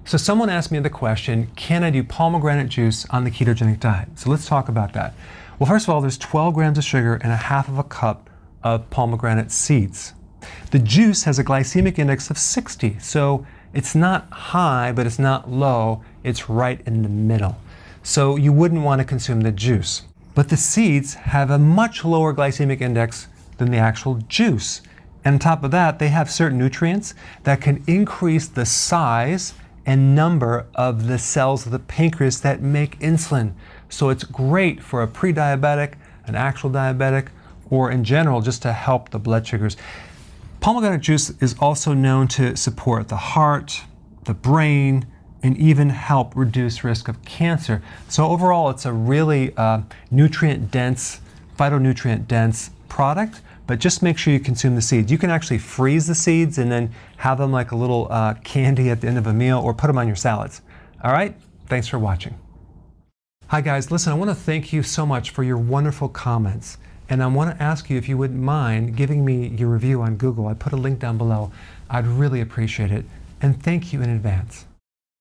So someone asked me the question, can I do pomegranate juice on the ketogenic diet? So let's talk about that. Well, first of all, there's 12 grams of sugar and a half of a cup of pomegranate seeds. The juice has a glycemic index of 60, so it's not high, but it's not low. It's right in the middle. So you wouldn't want to consume the juice. But the seeds have a much lower glycemic index than the actual juice. And on top of that, they have certain nutrients that can increase the size and number of the cells of the pancreas that make insulin. So it's great for a pre-diabetic, an actual diabetic, or in general, just to help the blood sugars. Pomegranate juice is also known to support the heart, the brain, and even help reduce risk of cancer. So overall, it's a really nutrient-dense, phytonutrient-dense product, but just make sure you consume the seeds. You can actually freeze the seeds and then have them like a little candy at the end of a meal, or put them on your salads. All right, thanks for watching. Hi guys, listen, I want to thank you so much for your wonderful comments. And I want to ask you if you wouldn't mind giving me your review on Google. I put a link down below. I'd really appreciate it. And thank you in advance.